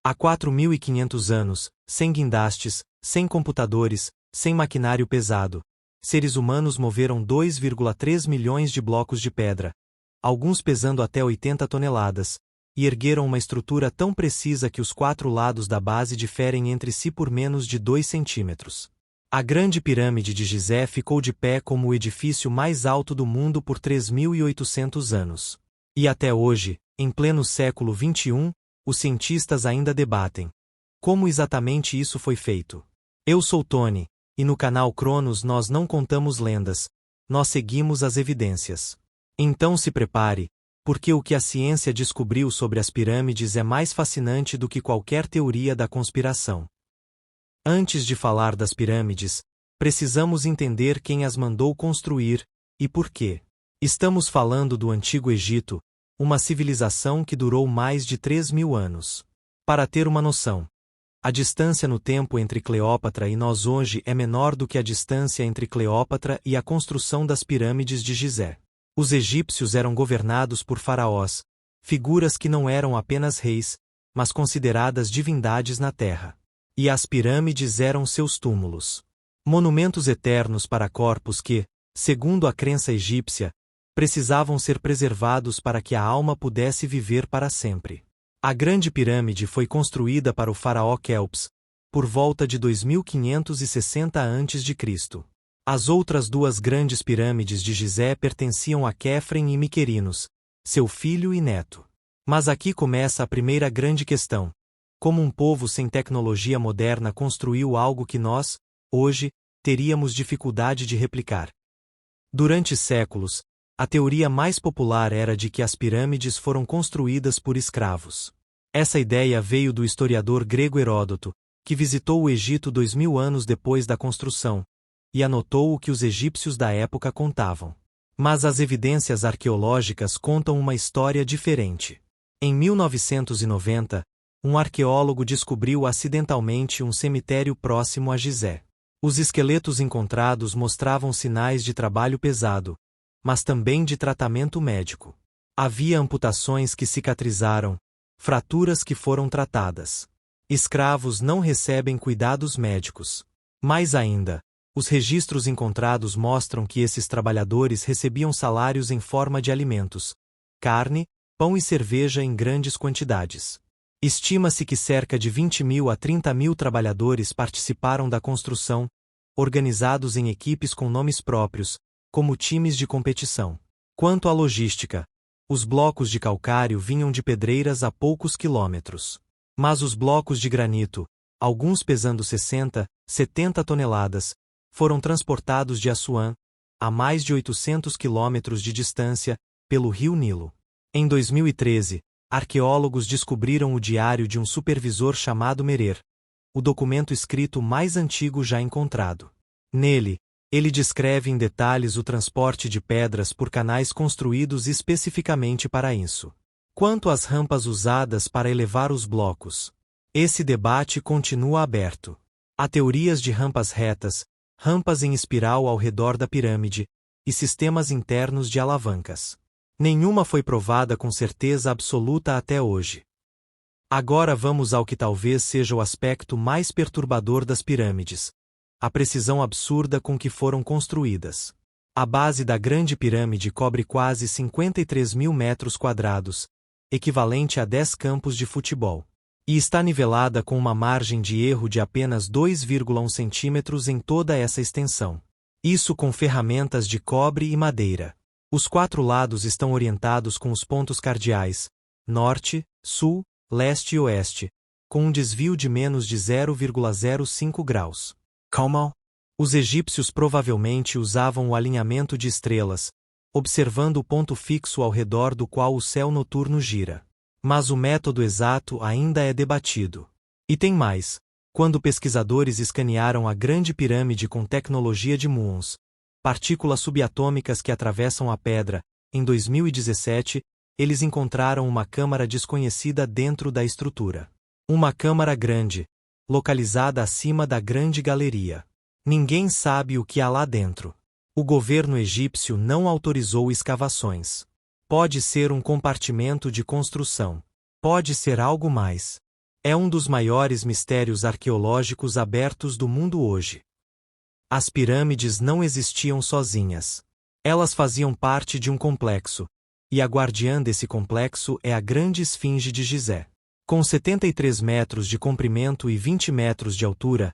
Há 4.500 anos, sem guindastes, sem computadores, sem maquinário pesado, seres humanos moveram 2,3 milhões de blocos de pedra, alguns pesando até 80 toneladas, e ergueram uma estrutura tão precisa que os 4 lados da base diferem entre si por menos de 2 centímetros. A Grande Pirâmide de Gizé ficou de pé como o edifício mais alto do mundo por 3.800 anos. E até hoje, em pleno século XXI, os cientistas ainda debatem como exatamente isso foi feito. Eu sou Tony, e no canal Cronos nós não contamos lendas, nós seguimos as evidências. Então se prepare, porque o que a ciência descobriu sobre as pirâmides é mais fascinante do que qualquer teoria da conspiração. Antes de falar das pirâmides, precisamos entender quem as mandou construir e por quê. Estamos falando do Antigo Egito, uma civilização que durou mais de 3.000 anos. Para ter uma noção, a distância no tempo entre Cleópatra e nós hoje é menor do que a distância entre Cleópatra e a construção das pirâmides de Gizé. Os egípcios eram governados por faraós, figuras que não eram apenas reis, mas consideradas divindades na terra. E as pirâmides eram seus túmulos. Monumentos eternos para corpos que, segundo a crença egípcia, precisavam ser preservados para que a alma pudesse viver para sempre. A Grande Pirâmide foi construída para o faraó Quéops, por volta de 2560 a.C. As outras 2 grandes pirâmides de Gizé pertenciam a Quéfren e Miquerinos, seu filho e neto. Mas aqui começa a primeira grande questão. Como um povo sem tecnologia moderna construiu algo que nós, hoje, teríamos dificuldade de replicar? Durante séculos, a teoria mais popular era de que as pirâmides foram construídas por escravos. Essa ideia veio do historiador grego Heródoto, que visitou o Egito 2000 anos depois da construção, e anotou o que os egípcios da época contavam. Mas as evidências arqueológicas contam uma história diferente. Em 1990, um arqueólogo descobriu acidentalmente um cemitério próximo a Gizé. Os esqueletos encontrados mostravam sinais de trabalho pesado, mas também de tratamento médico. Havia amputações que cicatrizaram, fraturas que foram tratadas. Escravos não recebem cuidados médicos. Mais ainda, os registros encontrados mostram que esses trabalhadores recebiam salários em forma de alimentos, carne, pão e cerveja em grandes quantidades. Estima-se que cerca de 20.000 a 30.000 trabalhadores participaram da construção, organizados em equipes com nomes próprios, como times de competição. Quanto à logística, os blocos de calcário vinham de pedreiras a poucos quilômetros. Mas os blocos de granito, alguns pesando 60, 70 toneladas, foram transportados de Assuã, a mais de 800 quilômetros de distância, pelo rio Nilo. Em 2013, arqueólogos descobriram o diário de um supervisor chamado Merer, o documento escrito mais antigo já encontrado. Nele, ele descreve em detalhes o transporte de pedras por canais construídos especificamente para isso. Quanto às rampas usadas para elevar os blocos, esse debate continua aberto. Há teorias de rampas retas, rampas em espiral ao redor da pirâmide, e sistemas internos de alavancas. Nenhuma foi provada com certeza absoluta até hoje. Agora vamos ao que talvez seja o aspecto mais perturbador das pirâmides: a precisão absurda com que foram construídas. A base da Grande Pirâmide cobre quase 53.000 metros quadrados, equivalente a 10 campos de futebol. E está nivelada com uma margem de erro de apenas 2,1 centímetros em toda essa extensão. Isso com ferramentas de cobre e madeira. Os 4 lados estão orientados com os pontos cardeais, norte, sul, leste e oeste, com um desvio de menos de 0,05 graus. Como? Os egípcios provavelmente usavam o alinhamento de estrelas, observando o ponto fixo ao redor do qual o céu noturno gira. Mas o método exato ainda é debatido. E tem mais. Quando pesquisadores escanearam a Grande Pirâmide com tecnologia de muons, partículas subatômicas que atravessam a pedra, em 2017, eles encontraram uma câmara desconhecida dentro da estrutura. Uma câmara grande, localizada acima da Grande Galeria. Ninguém sabe o que há lá dentro. O governo egípcio não autorizou escavações. Pode ser um compartimento de construção. Pode ser algo mais. É um dos maiores mistérios arqueológicos abertos do mundo hoje. As pirâmides não existiam sozinhas. Elas faziam parte de um complexo, e a guardiã desse complexo é a Grande Esfinge de Gizé. Com 73 metros de comprimento e 20 metros de altura,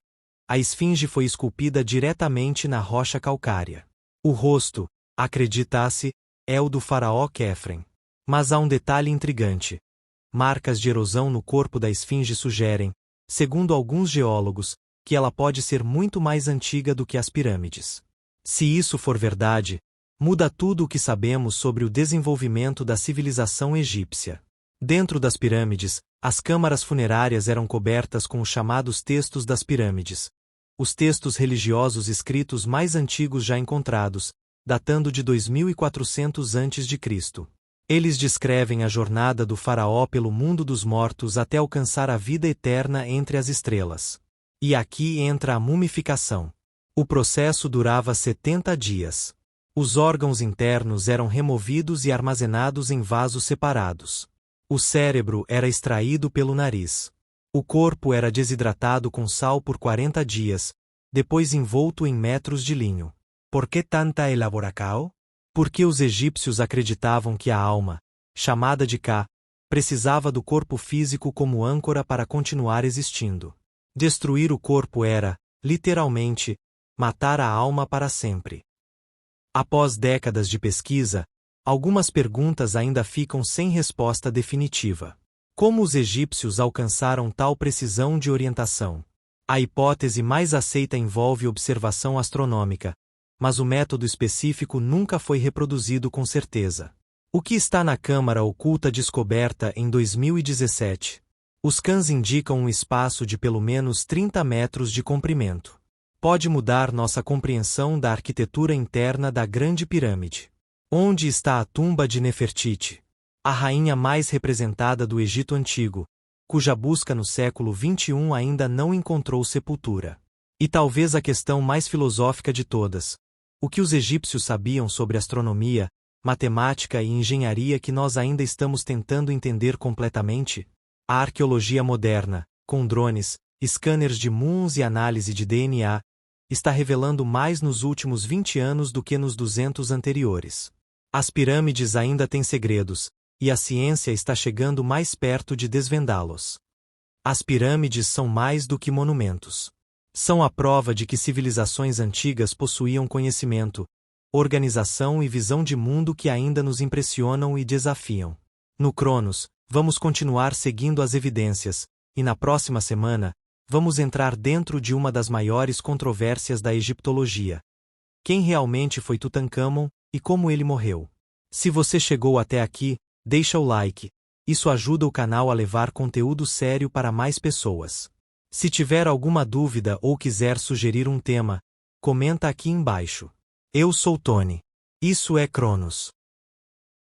a esfinge foi esculpida diretamente na rocha calcária. O rosto, acredita-se, é o do faraó Quefren. Mas há um detalhe intrigante. Marcas de erosão no corpo da esfinge sugerem, segundo alguns geólogos, que ela pode ser muito mais antiga do que as pirâmides. Se isso for verdade, muda tudo o que sabemos sobre o desenvolvimento da civilização egípcia. Dentro das pirâmides, as câmaras funerárias eram cobertas com os chamados textos das pirâmides, os textos religiosos escritos mais antigos já encontrados, datando de 2400 a.C. Eles descrevem a jornada do faraó pelo mundo dos mortos até alcançar a vida eterna entre as estrelas. E aqui entra a mumificação. O processo durava 70 dias. Os órgãos internos eram removidos e armazenados em vasos separados. O cérebro era extraído pelo nariz. O corpo era desidratado com sal por 40 dias, depois envolto em metros de linho. Por que tanta elaboração? Porque os egípcios acreditavam que a alma, chamada de Ka, precisava do corpo físico como âncora para continuar existindo. Destruir o corpo era, literalmente, matar a alma para sempre. Após décadas de pesquisa, algumas perguntas ainda ficam sem resposta definitiva. Como os egípcios alcançaram tal precisão de orientação? A hipótese mais aceita envolve observação astronômica, mas o método específico nunca foi reproduzido com certeza. O que está na câmara oculta descoberta em 2017? Os cães indicam um espaço de pelo menos 30 metros de comprimento. Pode mudar nossa compreensão da arquitetura interna da Grande Pirâmide. Onde está a tumba de Nefertiti? A rainha mais representada do Egito Antigo, cuja busca no século XXI ainda não encontrou sepultura. E talvez a questão mais filosófica de todas: o que os egípcios sabiam sobre astronomia, matemática e engenharia que nós ainda estamos tentando entender completamente? A arqueologia moderna, com drones, scanners de muons e análise de DNA, está revelando mais nos últimos 20 anos do que nos 200 anteriores. As pirâmides ainda têm segredos, e a ciência está chegando mais perto de desvendá-los. As pirâmides são mais do que monumentos. São a prova de que civilizações antigas possuíam conhecimento, organização e visão de mundo que ainda nos impressionam e desafiam. No Cronos, vamos continuar seguindo as evidências, e na próxima semana, vamos entrar dentro de uma das maiores controvérsias da egiptologia. Quem realmente foi Tutancâmon, e como ele morreu? Se você chegou até aqui, deixa o like. Isso ajuda o canal a levar conteúdo sério para mais pessoas. Se tiver alguma dúvida ou quiser sugerir um tema, comenta aqui embaixo. Eu sou Tony. Isso é Cronos.